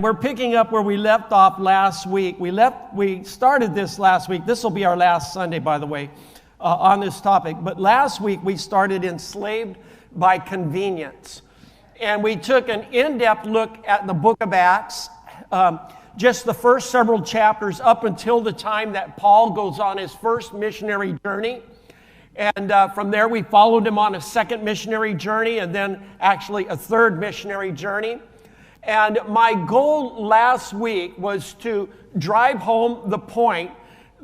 we're picking up where we left off last week. We started this last week. This will be our last Sunday, by the way, on this topic. But last week we started Enslaved by Convenience. And we took an in-depth look at the book of Acts, just the first several chapters up until the time that Paul goes on his first missionary journey. And from there we followed him on a second missionary journey and then actually a third missionary journey. And my goal last week was to drive home the point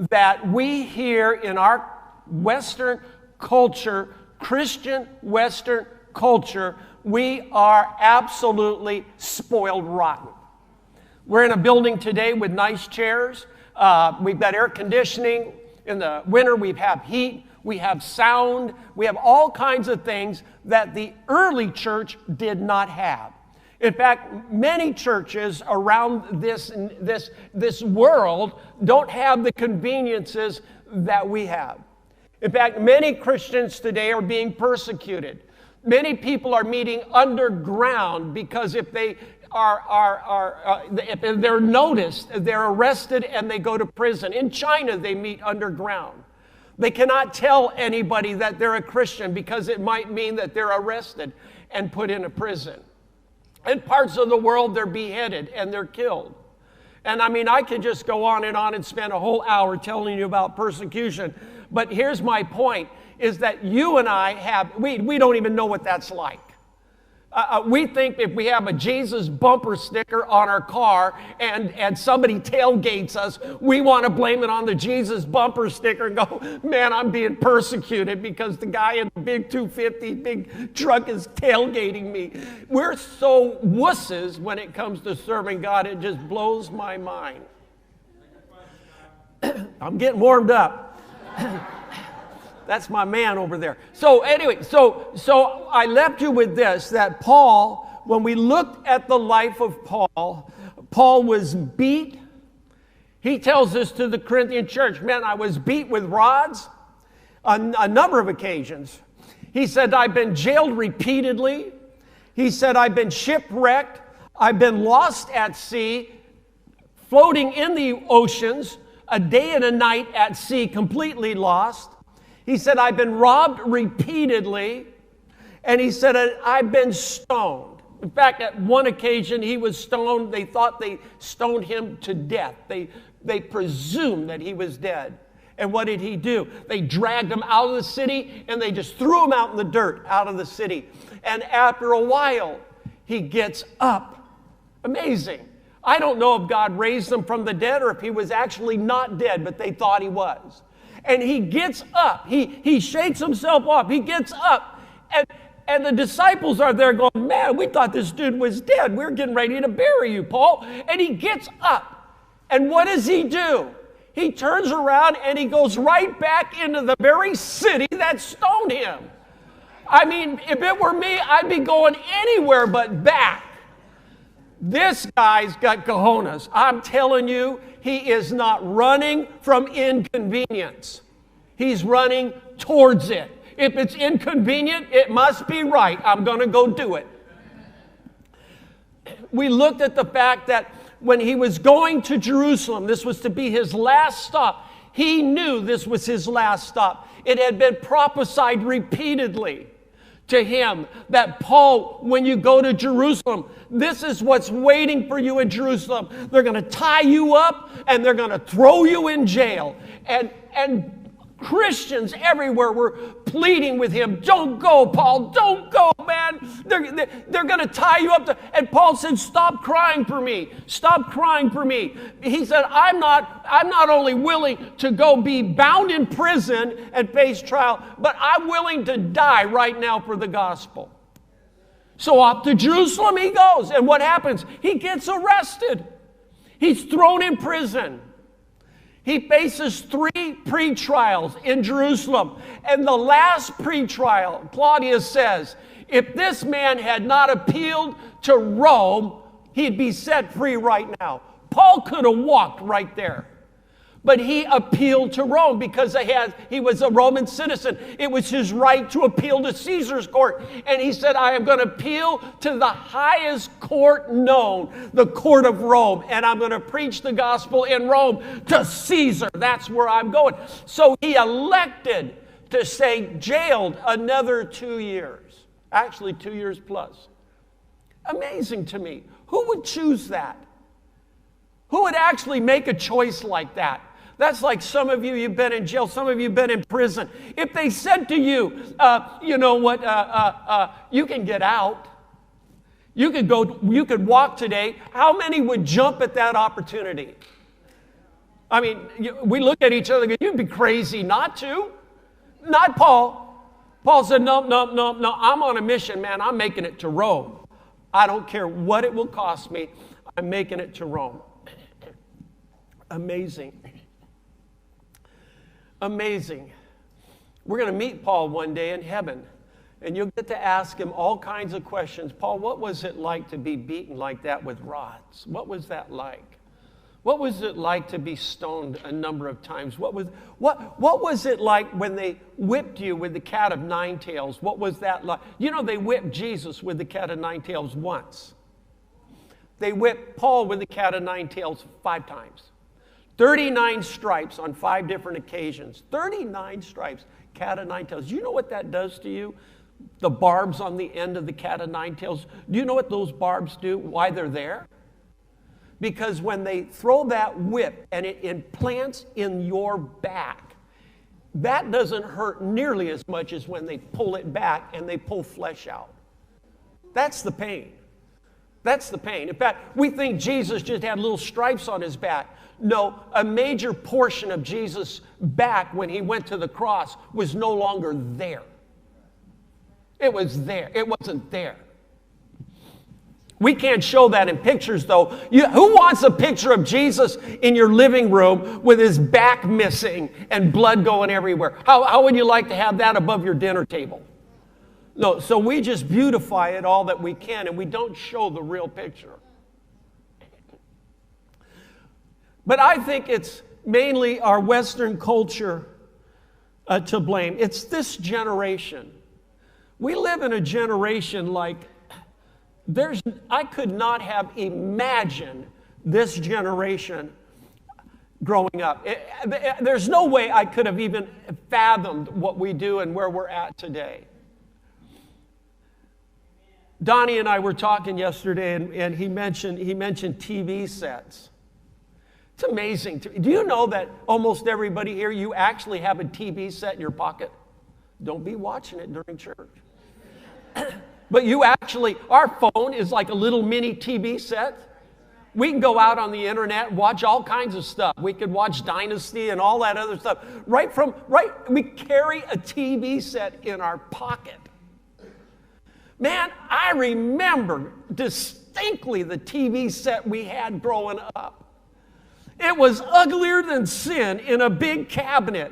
that we here in our Western culture, Christian Western culture, we are absolutely spoiled rotten. We're in a building today with nice chairs. We've got air conditioning. In the winter, we have heat. We have sound. We have all kinds of things that the early church did not have. In fact, many churches around this world don't have the conveniences that we have. In fact, many Christians today are being persecuted. Many people are meeting underground because if they if they're noticed, they're arrested and they go to prison. In China, they meet underground. They cannot tell anybody that they're a Christian because it might mean that they're arrested and put in a prison. In parts of the world, they're beheaded and they're killed. And I mean, I could just go on and spend a whole hour telling you about persecution. But here's my point, is that you and I we don't even know what that's like. We think if we have a Jesus bumper sticker on our car and somebody tailgates us, we want to blame it on the Jesus bumper sticker and go, man, I'm being persecuted because the guy in the big 250 big truck is tailgating me. We're so wusses when it comes to serving God. It just blows my mind. I'm getting warmed up. That's my man over there. So anyway, so I left you with this, that Paul, when we looked at the life of Paul, Paul was beat. He tells this to the Corinthian church, man, I was beat with rods on a number of occasions. He said, I've been jailed repeatedly. He said, I've been shipwrecked. I've been lost at sea, floating in the oceans, a day and a night at sea, completely lost. He said, I've been robbed repeatedly, and he said, I've been stoned. In fact, at one occasion, he was stoned. They thought they stoned him to death. They presumed that he was dead. And what did he do? They dragged him out of the city, and they just threw him out in the dirt out of the city. And after a while, he gets up. Amazing. I don't know if God raised him from the dead or if he was actually not dead, but they thought he was. And he gets up. He shakes himself off. He gets up. And the disciples are there going, man, we thought this dude was dead. We're getting ready to bury you, Paul. And he gets up. And what does he do? He turns around and he goes right back into the very city that stoned him. I mean, if it were me, I'd be going anywhere but back. This guy's got cojones. I'm telling you, he is not running from inconvenience. He's running towards it. If it's inconvenient, it must be right. I'm going to go do it. We looked at the fact that when he was going to Jerusalem, this was to be his last stop. He knew this was his last stop. It had been prophesied repeatedly to him that, Paul, when you go to Jerusalem, this is what's waiting for you in Jerusalem. They're going to tie you up and they're going to throw you in jail. And Christians everywhere were pleading with him, don't go, Paul, don't go, man. They're going to tie you up. And Paul said, stop crying for me. Stop crying for me. He said, I'm not only willing to go be bound in prison and face trial, but I'm willing to die right now for the gospel. So off to Jerusalem he goes. And what happens? He gets arrested. He's thrown in prison. He faces 3 pre-trials in Jerusalem. And the last pre-trial, Claudius says, if this man had not appealed to Rome, he'd be set free right now. Paul could have walked right there. But he appealed to Rome because he was a Roman citizen. It was his right to appeal to Caesar's court. And he said, I am going to appeal to the highest court known, the court of Rome. And I'm going to preach the gospel in Rome to Caesar. That's where I'm going. So he elected to stay jailed another 2 years. Actually, 2 years plus. Amazing to me. Who would choose that? Who would actually make a choice like that? That's like some of you, you've been in jail, some of you have been in prison. If they said to you, you know what, you can get out. You could walk today. How many would jump at that opportunity? I mean, we look at each other and go, you'd be crazy not to. Not Paul. Paul said, no, I'm on a mission, man. I'm making it to Rome. I don't care what it will cost me. I'm making it to Rome. Amazing. Amazing. We're going to meet Paul one day in heaven, and you'll get to ask him all kinds of questions. Paul, what was it like to be beaten like that with rods? What was that like? What was it like to be stoned a number of times? What was it like when they whipped you with the cat of nine tails? What was that like? You know, they whipped Jesus with the cat of nine tails once. They whipped Paul with the cat of nine tails 5 times. 39 stripes on 5 different occasions. 39 stripes, cat of nine tails. Do you know what that does to you? The barbs on the end of the cat of nine tails. Do you know what those barbs do? Why they're there? Because when they throw that whip and it implants in your back, that doesn't hurt nearly as much as when they pull it back and they pull flesh out. That's the pain. That's the pain. In fact, we think Jesus just had little stripes on his back. No, a major portion of Jesus' back when he went to the cross was no longer there. It was there. It wasn't there. We can't show that in pictures, though. Who wants a picture of Jesus in your living room with his back missing and blood going everywhere? How would you like to have that above your dinner table? No, so we just beautify it all that we can, and we don't show the real picture. But I think it's mainly our Western culture to blame. It's this generation. We live in a generation like I could not have imagined this generation growing up. There's no way I could have even fathomed what we do and where we're at today. Donnie and I were talking yesterday, and he mentioned TV sets. It's amazing. Do you know that almost everybody here, you actually have a TV set in your pocket? Don't be watching it during church. But you actually, our phone is like a little mini TV set. We can go out on the internet and watch all kinds of stuff. We could watch Dynasty and all that other stuff. We carry a TV set in our pocket. Man, I remember distinctly the TV set we had growing up. It was uglier than sin in a big cabinet.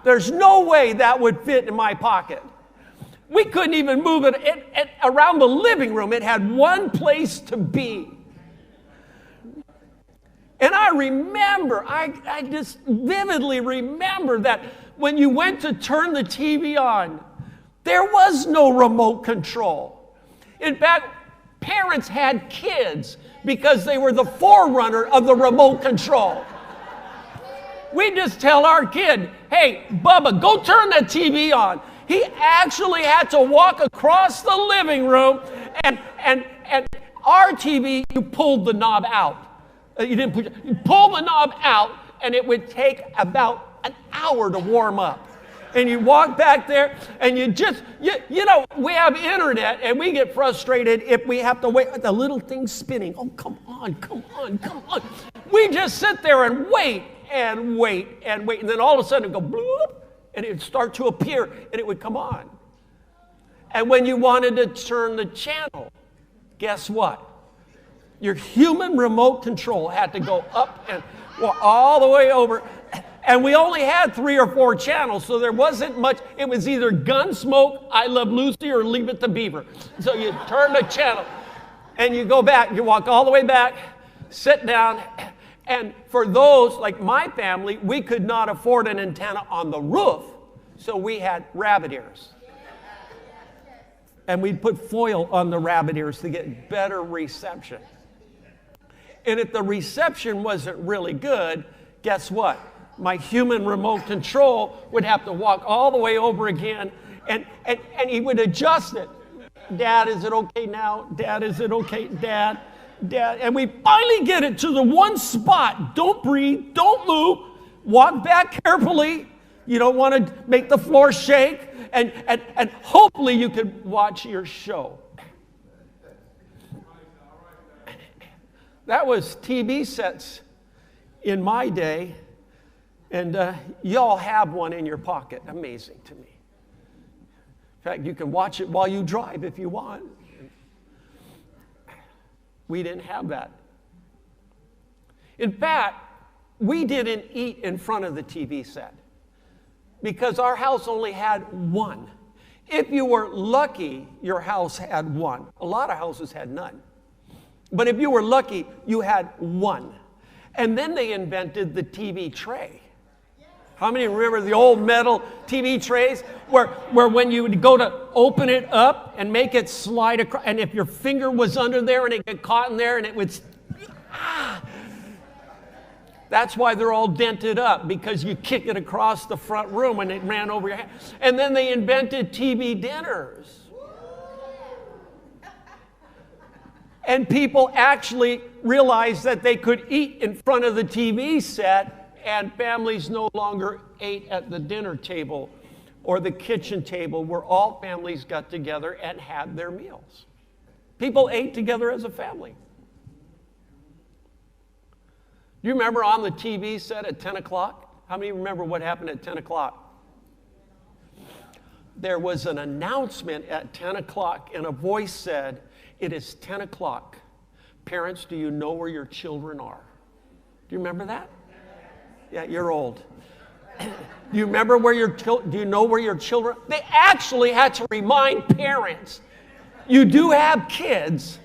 There's no way that would fit in my pocket. We couldn't even move it around the living room. It had one place to be. And I remember, I just vividly remember that when you went to turn the TV on, there was no remote control. In fact, parents had kids because they were the forerunner of the remote control. We just tell our kid, hey, Bubba, go turn that TV on. He actually had to walk across the living room, and our TV, you pulled the knob out. You pull the knob out, and it would take about an hour to warm up. And you walk back there, and you know, we have internet, and we get frustrated if we have to wait. The little thing's spinning. Oh, come on. We just sit there and wait. And then all of a sudden it would go bloop, and it would start to appear, and it would come on. And when you wanted to turn the channel, guess what? Your human remote control had to go up and all the way over. And we only had 3 or 4 channels, so there wasn't much. It was either Gunsmoke, I Love Lucy, or Leave It to Beaver. So you turn the channel, and you go back. You walk all the way back, sit down, And for those, like my family, we could not afford an antenna on the roof, so we had rabbit ears. And we'd put foil on the rabbit ears to get better reception. And if the reception wasn't really good, guess what? My human remote control would have to walk all the way over again, and he would adjust it. Dad, is it okay now? Dad, is it okay? Dad. And we finally get it to the one spot. Don't breathe. Don't move. Walk back carefully. You don't want to make the floor shake. And hopefully you can watch your show. That was TV sets in my day. And y'all have one in your pocket. Amazing to me. In fact, you can watch it while you drive if you want. We didn't have that. In fact, we didn't eat in front of the TV set because our house only had one. If you were lucky, your house had one. A lot of houses had none. But if you were lucky, you had one. And then they invented the TV tray. How many remember the old metal TV trays where when you would go to open it up and make it slide across, and if your finger was under there and it got caught in there and it would, that's why they're all dented up, because you kick it across the front room and it ran over your head. And then they invented TV dinners. And people actually realized that they could eat in front of the TV set, and families no longer ate at the dinner table or the kitchen table where all families got together and had their meals. People ate together as a family. Do you remember on the TV set at 10 o'clock? How many remember what happened at 10 o'clock? There was an announcement at 10 o'clock, and a voice said, "It is 10 o'clock. Parents, do you know where your children are?" Do you remember that? Yeah, you're old. Do you remember where do you know where your children? They actually had to remind parents, you do have kids.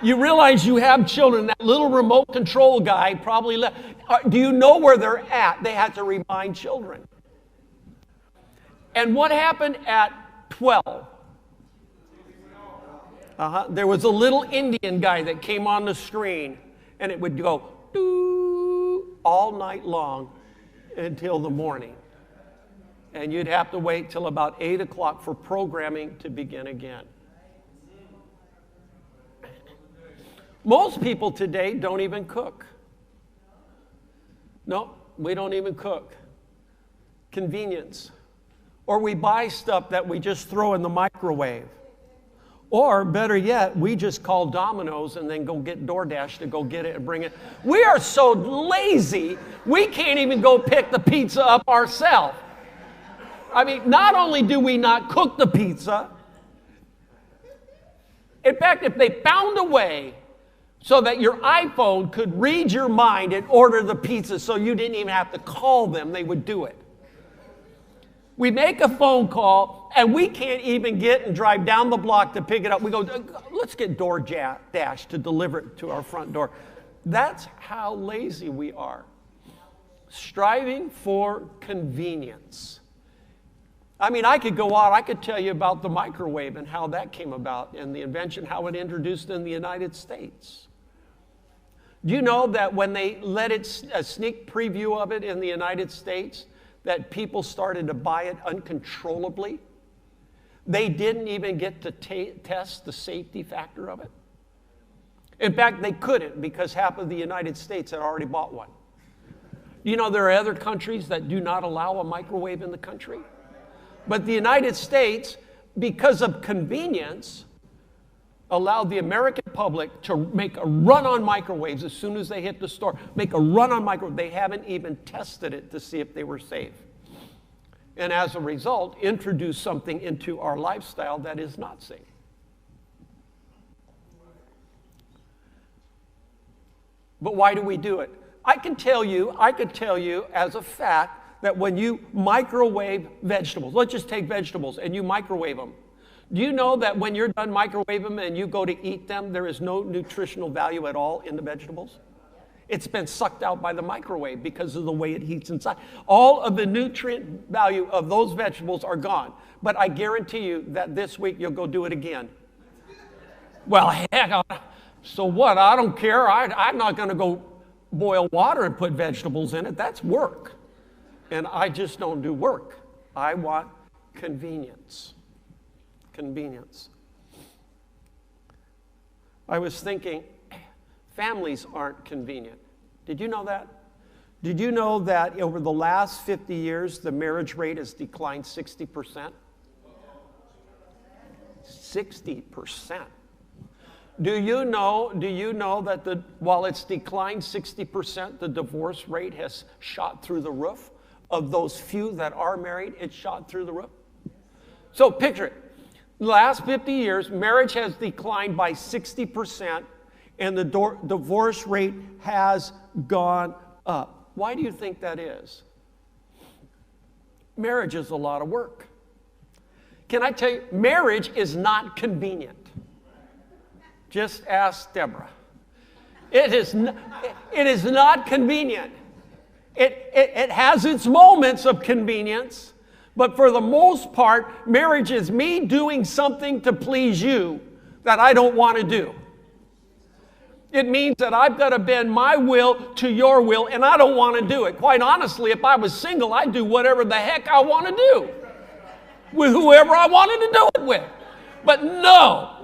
You realize you have children. That little remote control guy probably left. Do you know where they're at? They had to remind children. And what happened at 12? There was a little Indian guy that came on the screen, and it would go doo all night long until the morning. And you'd have to wait till about 8 o'clock for programming to begin again. Most people today don't even cook. No, we don't even cook. Convenience. Or we buy stuff that we just throw in the microwave. Or better yet, we just call Domino's and then go get DoorDash to go get it and bring it. We are so lazy, we can't even go pick the pizza up ourselves. I mean, not only do we not cook the pizza, in fact, if they found a way so that your iPhone could read your mind and order the pizza so you didn't even have to call them, they would do it. We make a phone call, and we can't even get and drive down the block to pick it up. We go, let's get DoorDash to deliver it to our front door. That's how lazy we are. Striving for convenience. I mean, I could go on. I could tell you about the microwave and how that came about and the invention, how it introduced in the United States. Do you know that when they let it, a sneak preview of it in the United States, that people started to buy it uncontrollably? They didn't even get to test the safety factor of it. In fact, they couldn't because half of the United States had already bought one. You know, there are other countries that do not allow a microwave in the country. But the United States, because of convenience, allowed the American public to make a run on microwaves as soon as they hit the store. Make a run on microwave. They haven't even tested it to see if they were safe. And as a result, introduce something into our lifestyle that is not safe. But why do we do it? I could tell you as a fact that when you microwave vegetables, let's just take vegetables and you microwave them. Do you know that when you're done microwaving them and you go to eat them, there is no nutritional value at all in the vegetables? It's been sucked out by the microwave because of the way it heats inside. All of the nutrient value of those vegetables are gone. But I guarantee you that this week you'll go do it again. Well, heck, so what? I don't care. I'm not going to go boil water and put vegetables in it. That's work. And I just don't do work. I want convenience. Convenience. I was thinking, families aren't convenient. Did you know that? Did you know that over the last 50 years, the marriage rate has declined 60%? 60%. Do you know that while it's declined 60%, the divorce rate has shot through the roof? Of those few that are married, it's shot through the roof. So picture it. The last 50 years, marriage has declined by 60%, and the divorce rate has gone up. Why do you think that is? Marriage is a lot of work. Can I tell you, marriage is not convenient. Just ask Deborah. It is not convenient. It has its moments of convenience, but for the most part, marriage is me doing something to please you that I don't want to do. It means that I've got to bend my will to your will, and I don't want to do it. Quite honestly, if I was single, I'd do whatever the heck I want to do with whoever I wanted to do it with. But no.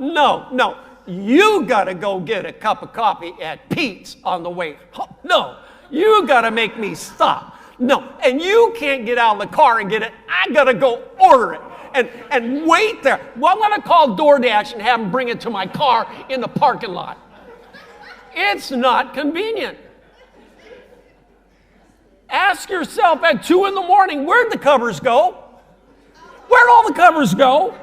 You got to go get a cup of coffee at Pete's on the way. No, you got to make me stop. No, and you can't get out of the car and get it. I got to go order it and wait there. Well, I'm going to call DoorDash and have them bring it to my car in the parking lot. It's not convenient. Ask yourself at 2 in the morning, where'd the covers go? Where'd all the covers go?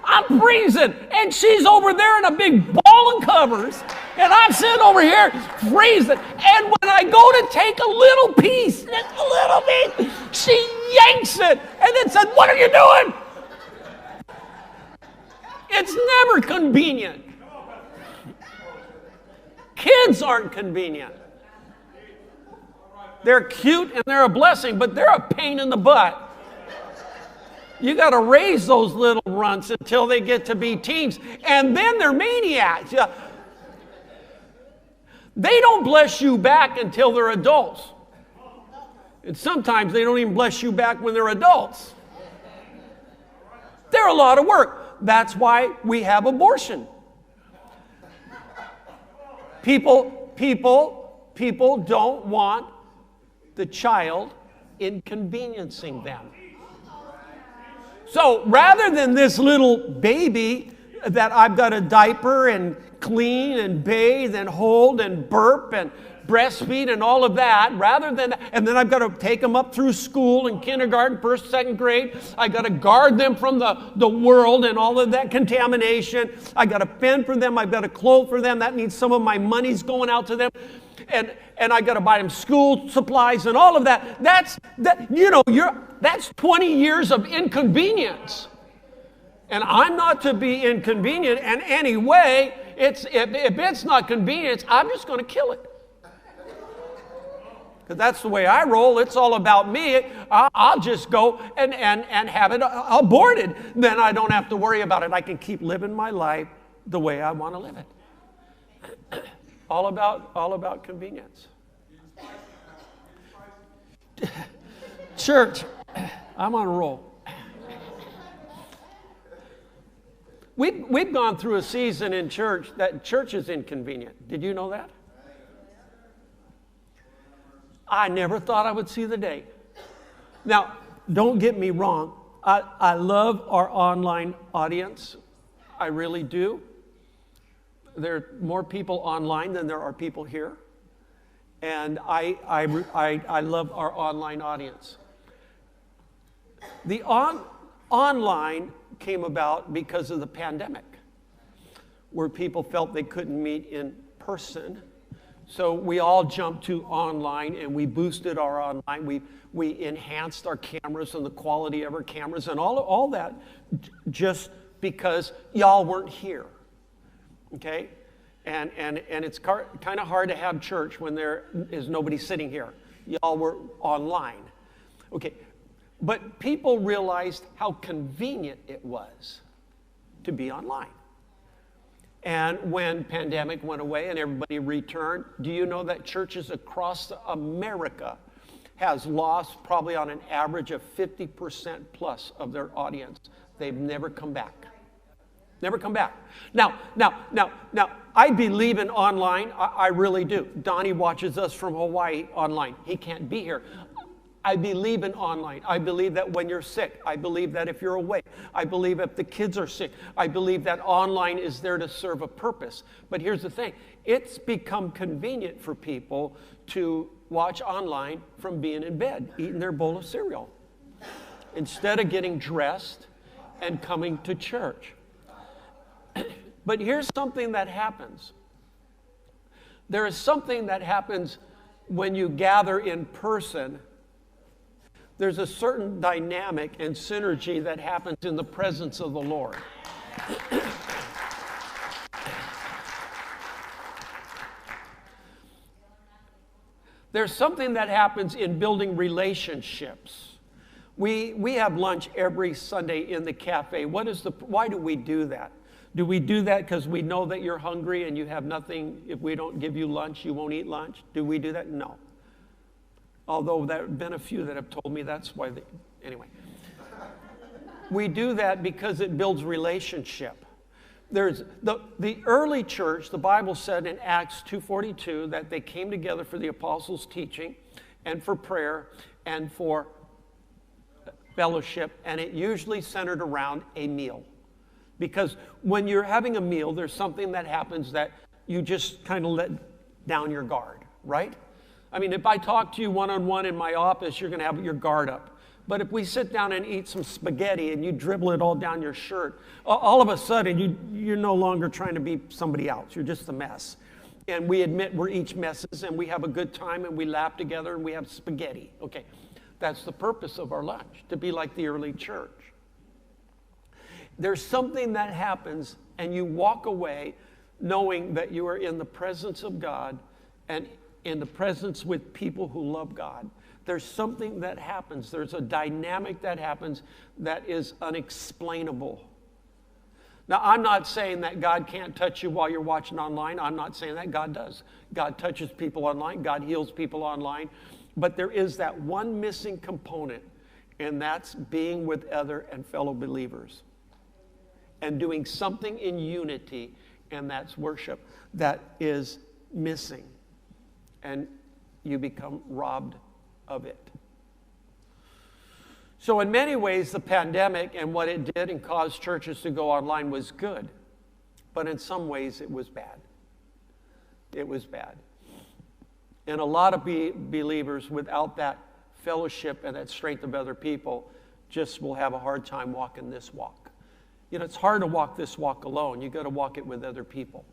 I'm freezing, and she's over there in a big ball of covers, and I'm sitting over here freezing. And when I go to take a little piece, she yanks it, and then said, "What are you doing?" It's never convenient. Kids aren't convenient. They're cute and they're a blessing, but they're a pain in the butt. You got to raise those little runts until they get to be teens, and then they're maniacs. They don't bless you back until they're adults. And sometimes they don't even bless you back when they're adults. They're a lot of work. That's why we have abortion. People don't want the child inconveniencing them. So rather than this little baby that I've got to diaper and clean and bathe and hold and burp and breastfeed and all of that, rather than, and then I've got to take them up through school and kindergarten, first, second grade. I've got to guard them from the world and all of that contamination. I've got to fend for them. I've got to clothe for them. That means some of my money's going out to them. And I got to buy them school supplies and all of that. That's 20 years of inconvenience. And I'm not to be inconvenient in any way. If it's not convenient, I'm just going to kill it. Because that's the way I roll. It's all about me. I'll just go and have it aborted. Then I don't have to worry about it. I can keep living my life the way I want to live it. All about convenience. Church, I'm on a roll. We've gone through a season in church that church is inconvenient. Did you know that? I never thought I would see the day. Now, don't get me wrong. I love our online audience. I really do. There are more people online than there are people here. And I love our online audience. The online came about because of the pandemic, where people felt they couldn't meet in person. So we all jumped to online, and we boosted our online. We enhanced our cameras and the quality of our cameras and all that just because y'all weren't here. Okay? And it's kind of hard to have church when there is nobody sitting here. Y'all were online. Okay, but people realized how convenient it was to be online. And when pandemic went away and everybody returned, do you know that churches across America has lost probably on an average of 50% plus of their audience? They've never come back. Never come back. Now, I believe in online. I really do. Donnie watches us from Hawaii online. He can't be here. I believe in online. I believe that when you're sick, I believe that if you're away, I believe if the kids are sick, I believe that online is there to serve a purpose. But here's the thing. It's become convenient for people to watch online from being in bed, eating their bowl of cereal, instead of getting dressed and coming to church. But here's something that happens. There is something that happens when you gather in person. There's a certain dynamic and synergy that happens in the presence of the Lord. There's something that happens in building relationships. We have lunch every Sunday in the cafe. Why do we do that? Do we do that because we know that you're hungry and you have nothing? If we don't give you lunch, you won't eat lunch? Do we do that? No. Although there have been a few that have told me that's why anyway. We do that because it builds relationship. There's the early church, the Bible said in Acts 2:42 that they came together for the apostles' teaching and for prayer and for fellowship, and it usually centered around a meal. Because when you're having a meal, there's something that happens that you just kind of let down your guard, right? I mean, if I talk to you one-on-one in my office, you're going to have your guard up. But if we sit down and eat some spaghetti and you dribble it all down your shirt, all of a sudden you're no longer trying to be somebody else. You're just a mess. And we admit we're each messes and we have a good time and we laugh together and we have spaghetti. Okay, that's the purpose of our lunch, to be like the early church. There's something that happens and you walk away knowing that you are in the presence of God and in the presence with people who love God. There's something that happens. There's a dynamic that happens that is unexplainable. Now, I'm not saying that God can't touch you while you're watching online. I'm not saying that. God does. God touches people online. God heals people online. But there is that one missing component, and that's being with other and fellow believers and doing something in unity, and that's worship. That is missing. And you become robbed of it. So in many ways, the pandemic and what it did and caused churches to go online was good. But in some ways, it was bad. It was bad. And a lot of believers, without that fellowship and that strength of other people, just will have a hard time walking this walk. You know, it's hard to walk this walk alone. You got to walk it with other people.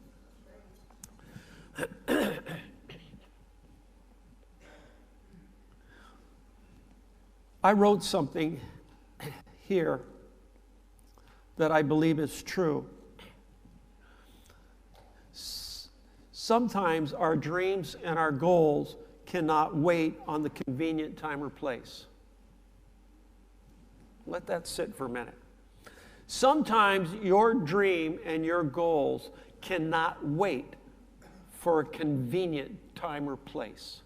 I wrote something here that I believe is true. Sometimes our dreams and our goals cannot wait on the convenient time or place. Let that sit for a minute. Sometimes your dream and your goals cannot wait for a convenient time or place.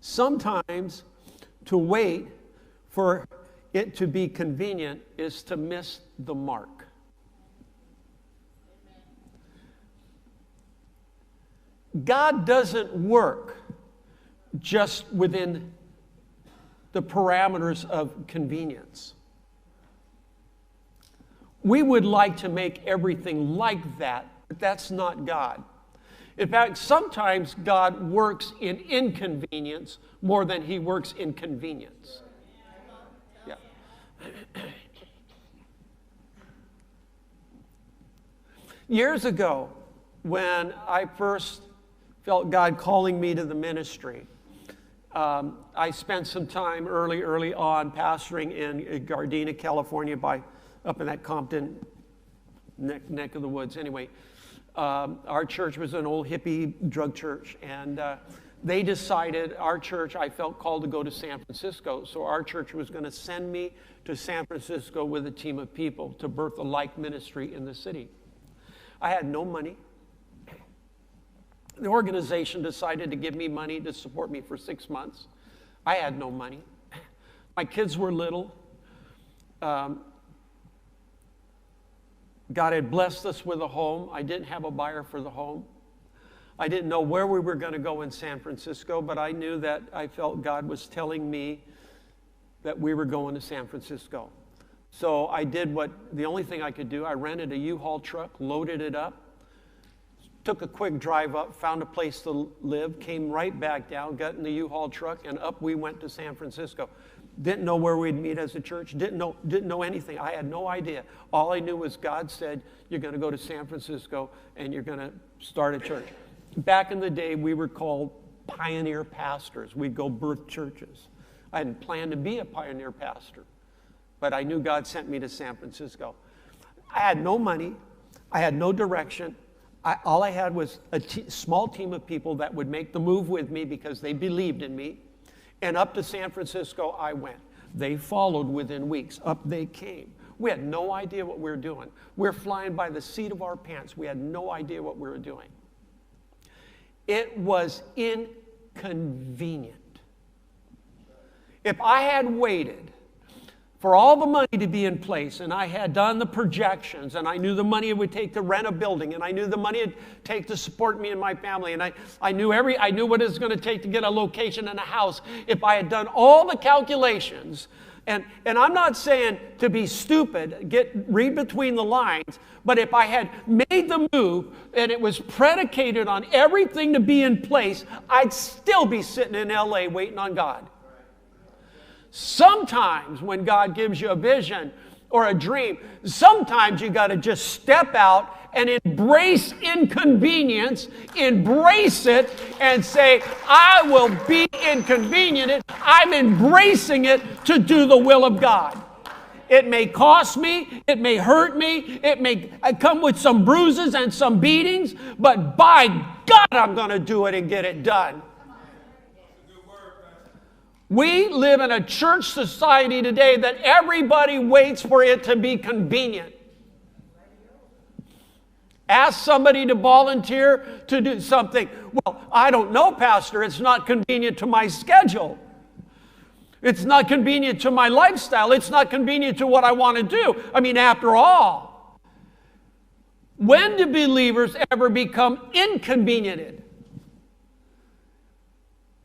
Sometimes to wait for it to be convenient is to miss the mark. God doesn't work just within the parameters of convenience. We would like to make everything like that, but that's not God. In fact, sometimes God works in inconvenience more than he works in convenience. Yeah. Years ago, when I first felt God calling me to the ministry, I spent some time early on pastoring in Gardena, California, up in that Compton neck of the woods. Anyway, Our church was an old hippie drug church, and they decided, our church, I felt called to go to San Francisco, so our church was going to send me to San Francisco with a team of people to birth a like ministry in the city. I had no money. The organization decided to give me money to support me for 6 months. I had no money. My kids were little. God had blessed us with a home. I didn't have a buyer for the home. I didn't know where we were going to go in San Francisco, but I knew that I felt God was telling me that we were going to San Francisco. So I did the only thing I could do. I rented a U-Haul truck, loaded it up, took a quick drive up, found a place to live, came right back down, got in the U-Haul truck, and up we went to San Francisco. Didn't know where we'd meet as a church, didn't know anything. I had no idea. All I knew was God said, you're going to go to San Francisco and you're going to start a church. Back in the day, we were called pioneer pastors. We'd go birth churches. I hadn't planned to be a pioneer pastor, but I knew God sent me to San Francisco. I had no money. I had no direction. All I had was a small team of people that would make the move with me because they believed in me. And up to San Francisco I went. They followed within weeks. Up they came. We had no idea what we were doing. We're flying by the seat of our pants. We had no idea what we were doing. It was inconvenient. If I had waited for all the money to be in place, and I had done the projections, and I knew the money it would take to rent a building, and I knew the money it would take to support me and my family, and I knew what it was going to take to get a location and a house. If I had done all the calculations, and I'm not saying to be stupid, read between the lines, but if I had made the move and it was predicated on everything to be in place, I'd still be sitting in LA waiting on God. Sometimes when God gives you a vision or a dream, sometimes you got to just step out and embrace inconvenience, embrace it, and say, I will be inconvenienced. I'm embracing it to do the will of God. It may cost me, it may hurt me, it may come with some bruises and some beatings, but by God, I'm going to do it and get it done. We live in a church society today that everybody waits for it to be convenient. Ask somebody to volunteer to do something. Well, I don't know, Pastor. It's not convenient to my schedule. It's not convenient to my lifestyle. It's not convenient to what I want to do. I mean, after all, when do believers ever become inconvenienced?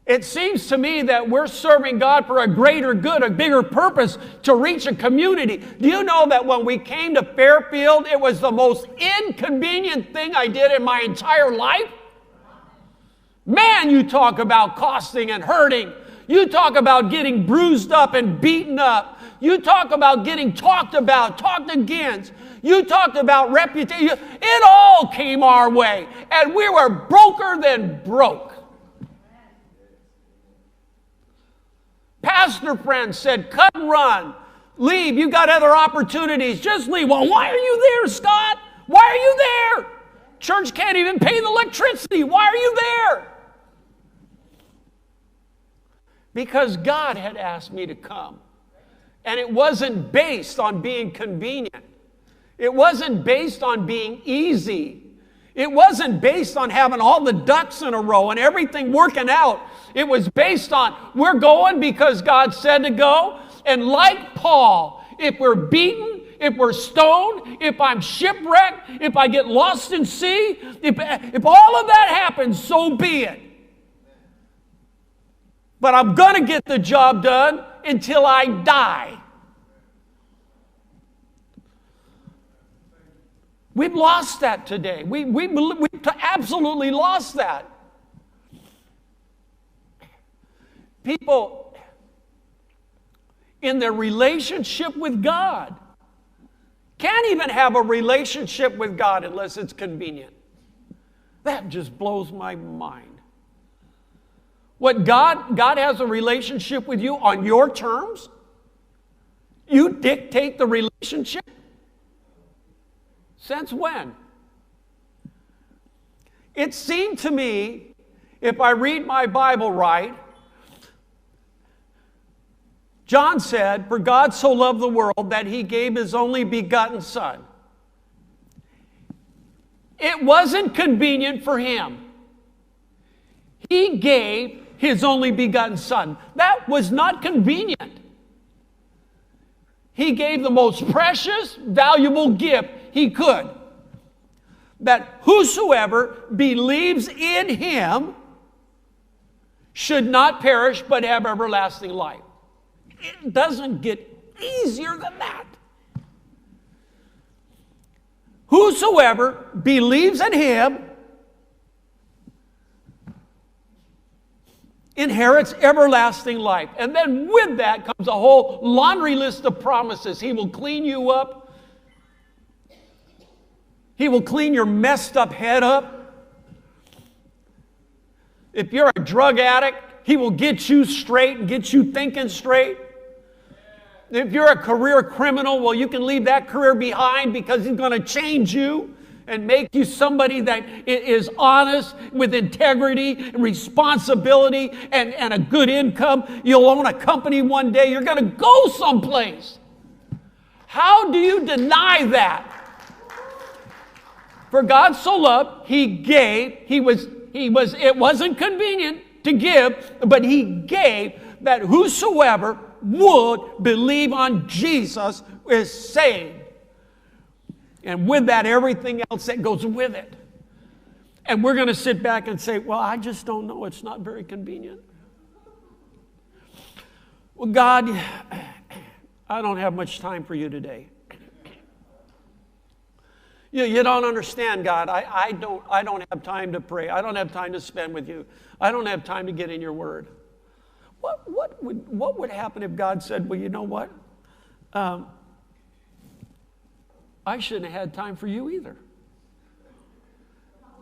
It seems to me that we're serving God for a greater good, a bigger purpose to reach a community. Do you know that when we came to Fairfield, it was the most inconvenient thing I did in my entire life? Man, you talk about costing and hurting. You talk about getting bruised up and beaten up. You talk about getting talked about, talked against. You talked about reputation. It all came our way, and we were broker than broke. Pastor friends said, cut and run. Leave. You got other opportunities. Just leave. Well, why are you there, Scott? Why are you there? Church can't even pay the electricity. Why are you there? Because God had asked me to come. And it wasn't based on being convenient. It wasn't based on being easy. It wasn't based on having all the ducks in a row and everything working out. It was based on we're going because God said to go. And like Paul, if we're beaten, if we're stoned, if I'm shipwrecked, if I get lost in sea, if all of that happens, so be it. But I'm going to get the job done until I die. We've lost that today. We absolutely lost that. People in their relationship with God can't even have a relationship with God unless it's convenient. That just blows my mind. What God has a relationship with you on your terms? You dictate the relationship? Since when? It seemed to me, if I read my Bible right, John said, "For God so loved the world that he gave his only begotten Son." It wasn't convenient for him. He gave his only begotten Son. That was not convenient. He gave the most precious, valuable gift he could. That whosoever believes in him should not perish but have everlasting life. It doesn't get easier than that. Whosoever believes in him inherits everlasting life. And then with that comes a whole laundry list of promises. He will clean you up. He will clean your messed up head up. If you're a drug addict, he will get you straight and get you thinking straight. If you're a career criminal, well, you can leave that career behind because he's going to change you and make you somebody that is honest, with integrity and responsibility and a good income. You'll own a company one day. You're going to go someplace. How do you deny that? For God so loved, he gave. It wasn't convenient to give, but he gave that whosoever would believe on Jesus is saved. And with that, everything else that goes with it. And we're going to sit back and say, well, I just don't know. It's not very convenient. Well, God, I don't have much time for you today. You don't understand, God. I don't have time to pray. I don't have time to spend with you. I don't have time to get in your word. What would happen if God said, well, you know what? I shouldn't have had time for you either.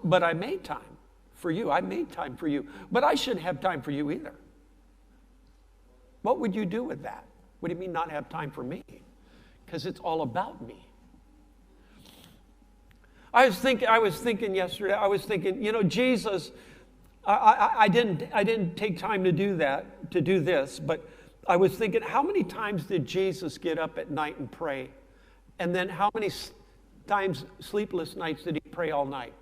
But I made time for you. I made time for you. But I shouldn't have time for you either. What would you do with that? What do you mean not have time for me? Because it's all about me. I was thinking yesterday, Jesus, I didn't take time to do this, but I was thinking, how many times did Jesus get up at night and pray? And then how many times, sleepless nights, did he pray all night?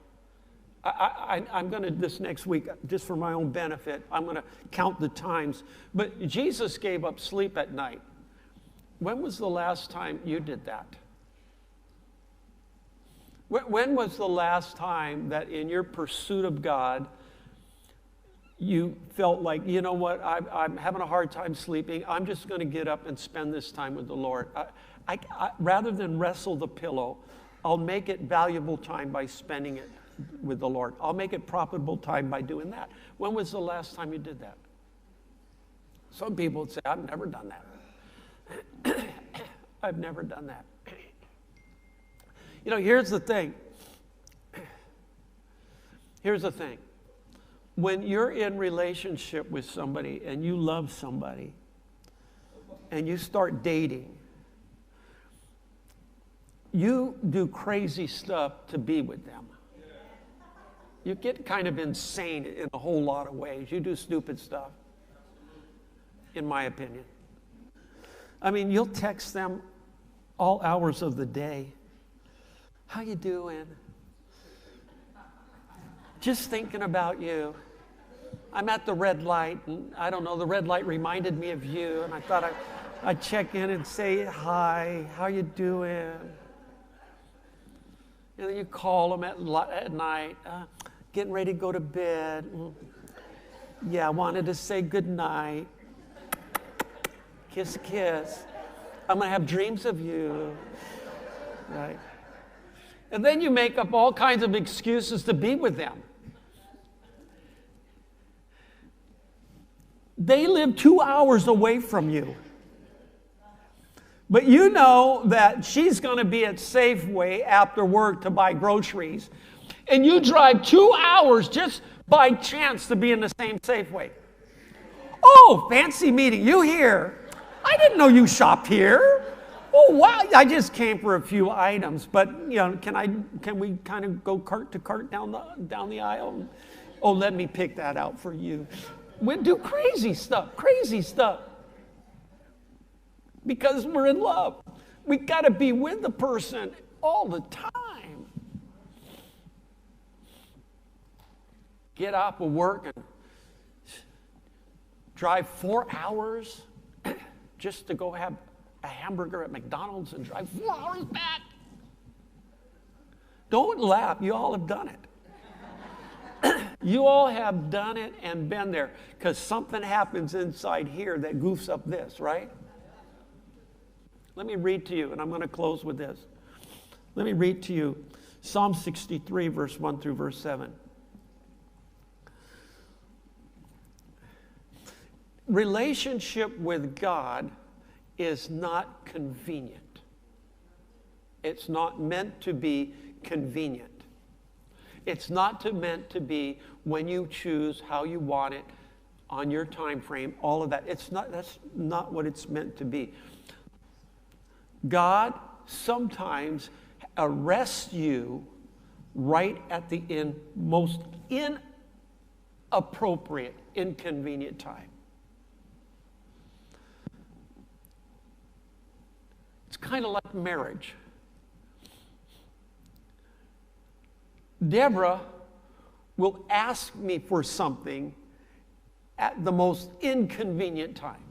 I'm going to, this next week, just for my own benefit, I'm going to count the times. But Jesus gave up sleep at night. When was the last time you did that? When was the last time that in your pursuit of God, you felt like, you know what, I'm having a hard time sleeping. I'm just going to get up and spend this time with the Lord. Rather than wrestle the pillow, I'll make it valuable time by spending it with the Lord. I'll make it profitable time by doing that. When was the last time you did that? Some people would say, I've never done that. I've never done that. Here's the thing. Here's the thing. When you're in relationship with somebody and you love somebody and you start dating, you do crazy stuff to be with them. You get kind of insane in a whole lot of ways. You do stupid stuff, in my opinion. I mean, you'll text them all hours of the day. How you doing? Just thinking about you. I'm at the red light, and I don't know, the red light reminded me of you, and I thought I'd check in and say hi, how you doing? And then you call them at night, getting ready to go to bed. Yeah, I wanted to say good night. Kiss, kiss. I'm going to have dreams of you. Right? And then you make up all kinds of excuses to be with them. They live 2 hours away from you. But you know that she's going to be at Safeway after work to buy groceries. And you drive 2 hours just by chance to be in the same Safeway. Oh, fancy meeting you here. I didn't know you shopped here. Oh, wow. I just came for a few items, but, can we kind of go cart to cart down the aisle? Oh, let me pick that out for you. We do crazy stuff. Because we're in love. We got to be with the person all the time. Get up and work and drive 4 hours just to go have a hamburger at McDonald's and drive 4 hours back. Don't laugh. You all have done it. You all have done it and been there, because something happens inside here that goofs up this, right? Let me read to you, and I'm going to close with this. Let me read to you Psalm 63, verse 1 through verse 7. Relationship with God is not convenient. It's not meant to be convenient. It's not meant to be when you choose how you want it, on your time frame, all of that. That's not what it's meant to be. God sometimes arrests you right at the most inappropriate, inconvenient time. It's kind of like marriage. Deborah will ask me for something at the most inconvenient time.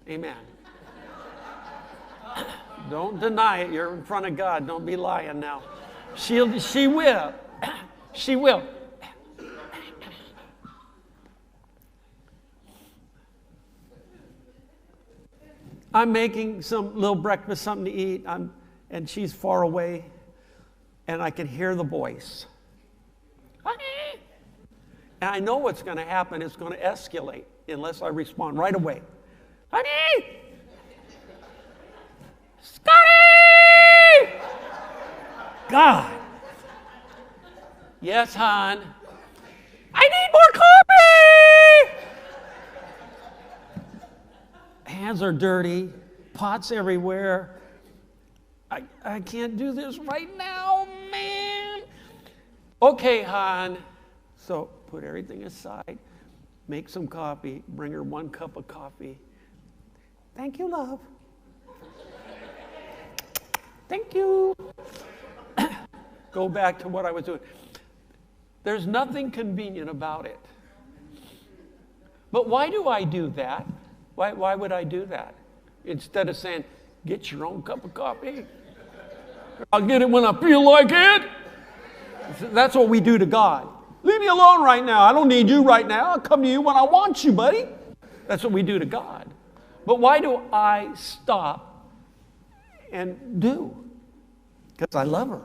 Amen. Don't deny it. You're in front of God. Don't be lying now. She will. She will. I'm making some little breakfast, something to eat, and she's far away, and I can hear the voice. Honey! And I know what's going to happen. It's going to escalate unless I respond right away. Honey! Scotty! God. Yes, hon. I need more coffee! Hands are dirty, pots everywhere. I can't do this right now, man. Okay, hon. So put everything aside, make some coffee, bring her 1 cup of coffee. Thank you, love. Thank you. Go back to what I was doing. There's nothing convenient about it. But why do I do that? Why would I do that? Instead of saying, get your own cup of coffee. I'll get it when I feel like it. That's what we do to God. Leave me alone right now. I don't need you right now. I'll come to you when I want you, buddy. That's what we do to God. But why do I stop and do? Because I love her.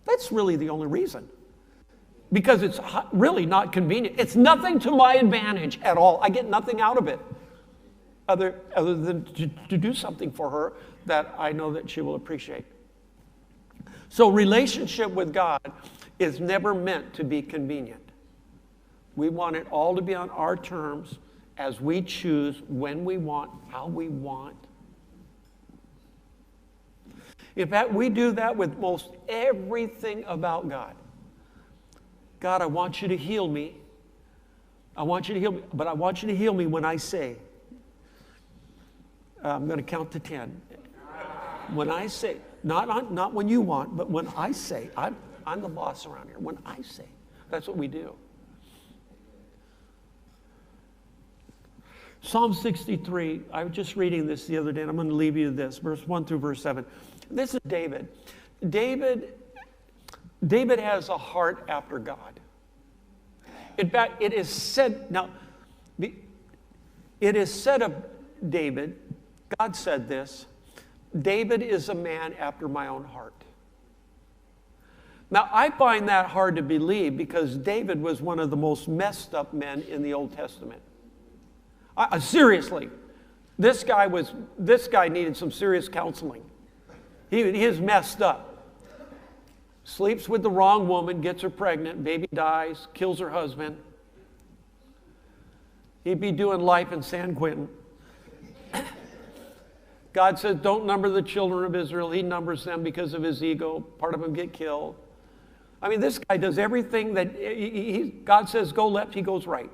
That's really the only reason. Because it's really not convenient. It's nothing to my advantage at all. I get nothing out of it other than to do something for her that I know that she will appreciate. So relationship with God is never meant to be convenient. We want it all to be on our terms, as we choose, when we want, how we want. In fact, we do that with most everything about God. God, I want you to heal me. I want you to heal me, but I want you to heal me when I say. I'm going to count to 10. When I say, not when you want, but when I say. I'm the boss around here. When I say. That's what we do. Psalm 63, I was just reading this the other day, and I'm going to leave you this, verse 1 through verse 7. This is David. David has a heart after God. In fact, it is said of David, God said this, David is a man after my own heart. Now, I find that hard to believe because David was one of the most messed up men in the Old Testament. Seriously, this guy needed some serious counseling. He is messed up. Sleeps with the wrong woman, gets her pregnant, baby dies, kills her husband. He'd be doing life in San Quentin. God says, don't number the children of Israel. He numbers them because of his ego. Part of them get killed. I mean, this guy does everything that God says go left, he goes right.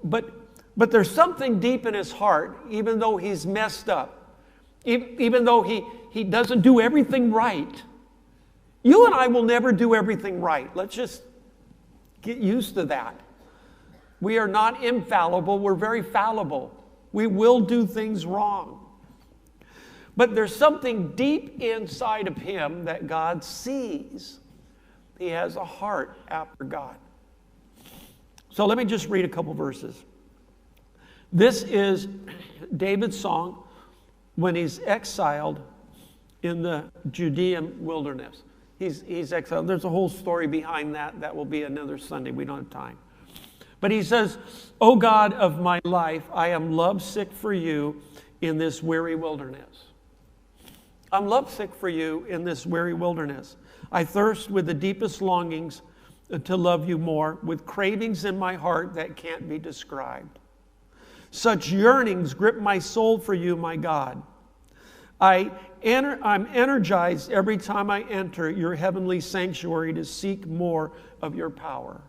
But there's something deep in his heart, even though he's messed up, even though he doesn't do everything right. You and I will never do everything right. Let's just get used to that. We are not infallible. We're very fallible. We will do things wrong. But there's something deep inside of him that God sees. He has a heart after God. So let me just read a couple verses. This is David's song when he's exiled in the Judean wilderness. He's exiled. There's a whole story behind that. That will be another Sunday. We don't have time. But he says, O God of my life, I am lovesick for you in this weary wilderness. I'm lovesick for you in this weary wilderness. I thirst with the deepest longings to love you more, with cravings in my heart that can't be described. Such yearnings grip my soul for you, my God. I'm energized every time I enter your heavenly sanctuary to seek more of your power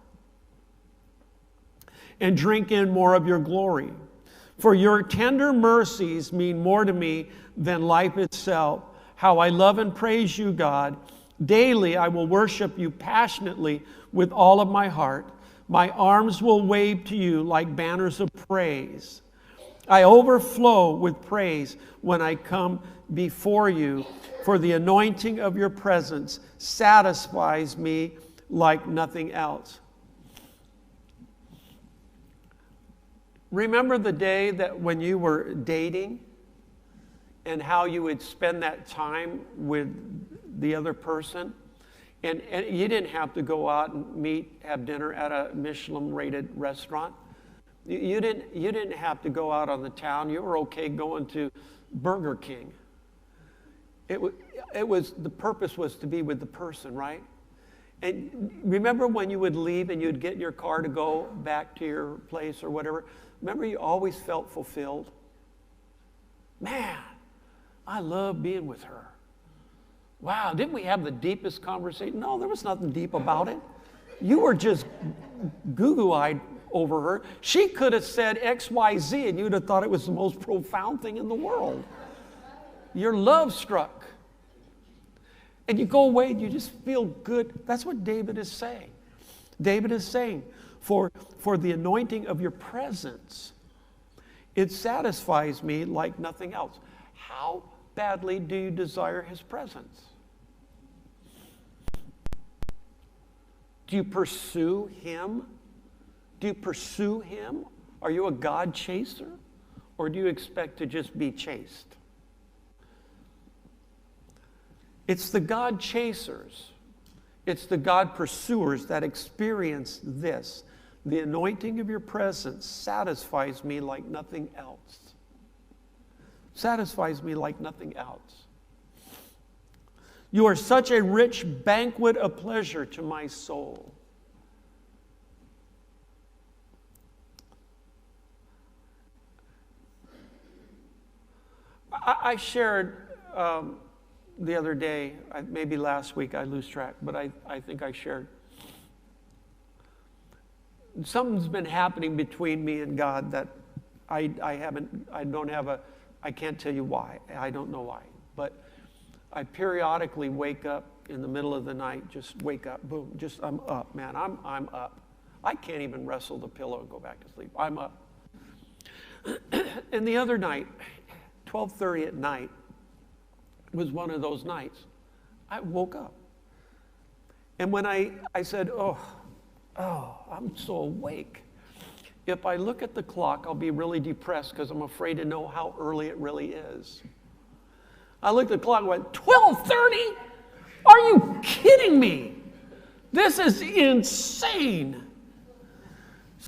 and drink in more of your glory. For your tender mercies mean more to me than life itself. How I love and praise you, God. Daily I will worship you passionately with all of my heart. My arms will wave to you like banners of praise. I overflow with praise when I come before you, for the anointing of your presence satisfies me like nothing else. Remember the day that when you were dating and how you would spend that time with the other person? And you didn't have to go out and have dinner at a Michelin-rated restaurant. You didn't have to go out on the town. You were okay going to Burger King. The purpose was to be with the person, right? And remember when you would leave and you'd get in your car to go back to your place or whatever? Remember you always felt fulfilled? Man, I love being with her. Wow, didn't we have the deepest conversation? No, there was nothing deep about it. You were just goo-goo-eyed over her. She could have said X, Y, Z, and you'd have thought it was the most profound thing in the world. You're love struck. And you go away and you just feel good. That's what David is saying. David is saying, for the anointing of your presence, it satisfies me like nothing else. How badly do you desire his presence? Do you pursue him? Do you pursue him? Are you a God chaser? Or do you expect to just be chased? It's the God chasers, it's the God pursuers that experience this. The anointing of your presence satisfies me like nothing else. Satisfies me like nothing else. You are such a rich banquet of pleasure to my soul. I shared the other day, maybe last week, I lose track, but I think I shared. Something's been happening between me and God that I can't tell you why. I don't know why. But I periodically wake up in the middle of the night, just wake up, boom, just I'm up, man. I'm up. I can't even wrestle the pillow and go back to sleep. I'm up. And the other night, 12:30 at night, was one of those nights. I woke up. And when I said, oh, I'm so awake. If I look at the clock, I'll be really depressed because I'm afraid to know how early it really is. I looked at the clock and went, 12:30? Are you kidding me? This is insane.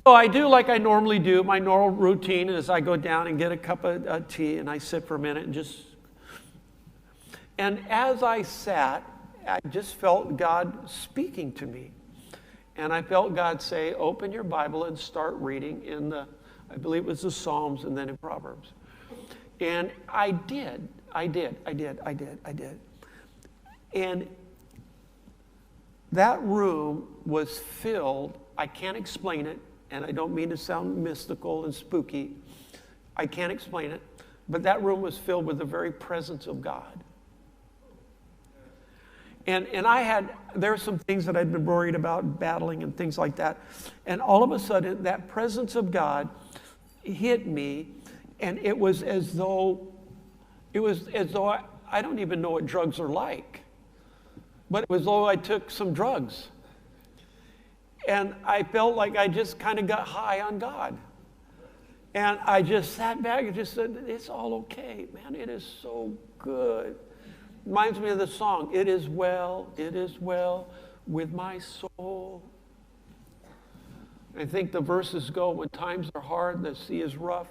So I do like I normally do. My normal routine is I go down and get a cup of tea and I sit for a minute and just... And as I sat, I just felt God speaking to me. And I felt God say, open your Bible and start reading in I believe it was the Psalms and then in Proverbs. And I did. And that room was filled, I can't explain it, and I don't mean to sound mystical and spooky. I can't explain it, but that room was filled with the very presence of God. And there were some things that I'd been worried about, battling and things like that. And all of a sudden, that presence of God hit me, and it was as though I don't even know what drugs are like, but it was as though I took some drugs. And I felt like I just kind of got high on God. And I just sat back and just said, it's all okay, man. It is so good. Reminds me of the song, it is well with my soul. I think the verses go, when times are hard, the sea is rough,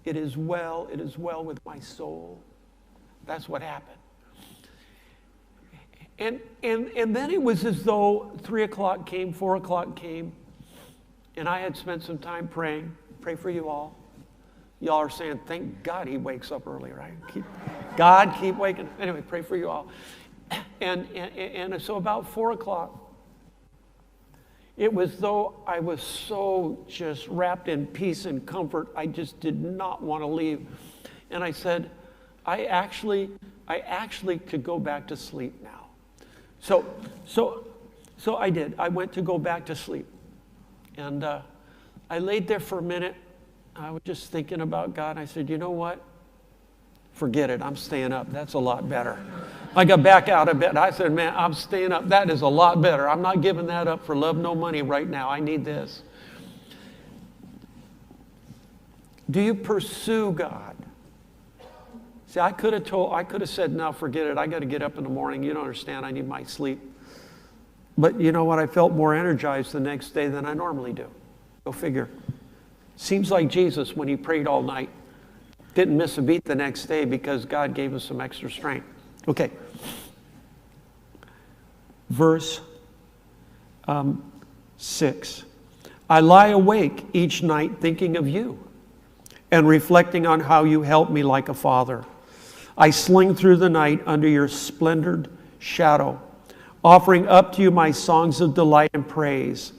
it is well with my soul. That's what happened. And then it was as though 3 o'clock came, 4 o'clock came, and I had spent some time praying. Pray for you all. Y'all are saying, thank God he wakes up early, right? God, keep waking. Anyway, pray for you all. And so about 4 o'clock, it was though I was so just wrapped in peace and comfort, I just did not want to leave. And I said, I actually could go back to sleep now. So I did. I went to go back to sleep. And I laid there for a minute. I was just thinking about God. And I said, you know what? Forget it. I'm staying up. That's a lot better. I got back out of bed. I said, man, I'm staying up. That is a lot better. I'm not giving that up for love, no money right now. I need this. Do you pursue God? See, I could have said, no, forget it. I got to get up in the morning. You don't understand. I need my sleep. But you know what? I felt more energized the next day than I normally do. Go figure. Seems like Jesus, when he prayed all night, didn't miss a beat the next day because God gave us some extra strength. Okay. Verse 6. I lie awake each night thinking of you and reflecting on how you help me like a father. I sling through the night under your splendored shadow, offering up to you my songs of delight and praise.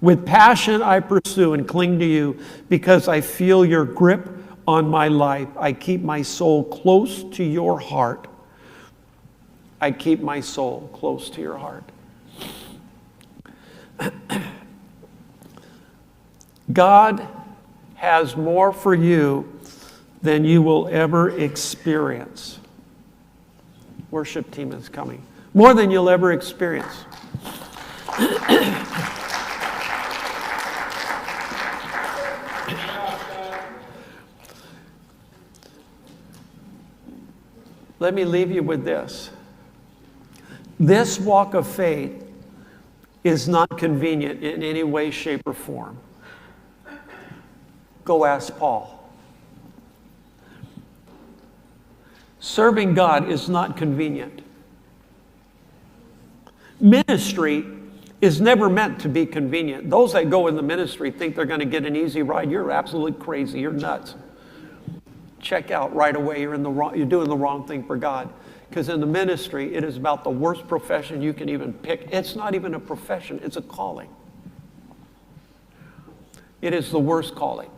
With passion I pursue and cling to you because I feel your grip on my life. I keep my soul close to your heart. I keep my soul close to your heart. God has more for you than you will ever experience. Worship team is coming. More than you'll ever experience. Let me leave you with this. This walk of faith is not convenient in any way, shape, or form. Go ask Paul. Serving God is not convenient. Ministry is never meant to be convenient. Those that go in the ministry think they're going to get an easy ride. You're absolutely crazy. You're nuts. Check out right away. You're doing the wrong thing for God. Because in the ministry, it is about the worst profession you can even pick. It's not even a profession. It's a calling. It is the worst calling.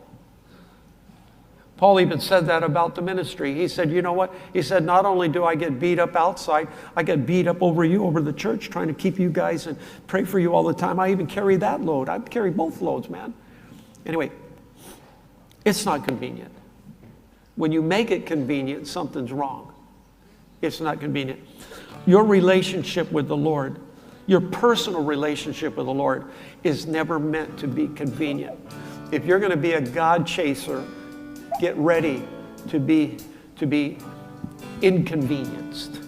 Paul even said that about the ministry. He said, you know what? He said, not only do I get beat up outside, I get beat up over the church, trying to keep you guys and pray for you all the time. I even carry that load. I carry both loads, man. Anyway, it's not convenient. When you make it convenient, something's wrong. It's not convenient. Your relationship with the Lord, your personal relationship with the Lord, is never meant to be convenient. If you're going to be a God chaser, get ready to be inconvenienced.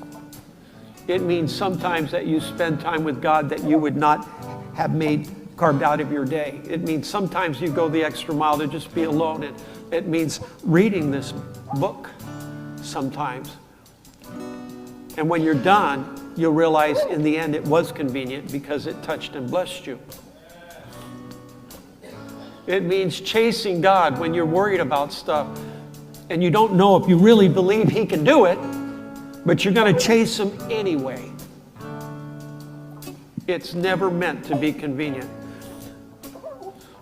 It means sometimes that you spend time with God that you would not have carved out of your day. It means sometimes you go the extra mile to just be alone. And it means reading this book sometimes. And when you're done, you'll realize in the end it was convenient because it touched and blessed you. It means chasing God when you're worried about stuff. and you don't know if you really believe He can do it, but you're going to chase Him anyway. It's never meant to be convenient.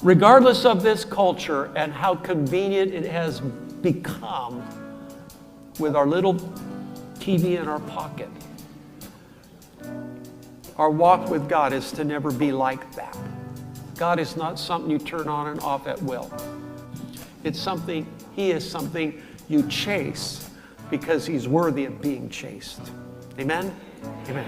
Regardless of this culture and how convenient it has become with our little TV in our pocket, our walk with God is to never be like that. God is not something you turn on and off at will. It's something, He is something you chase because He's worthy of being chased. Amen? Amen.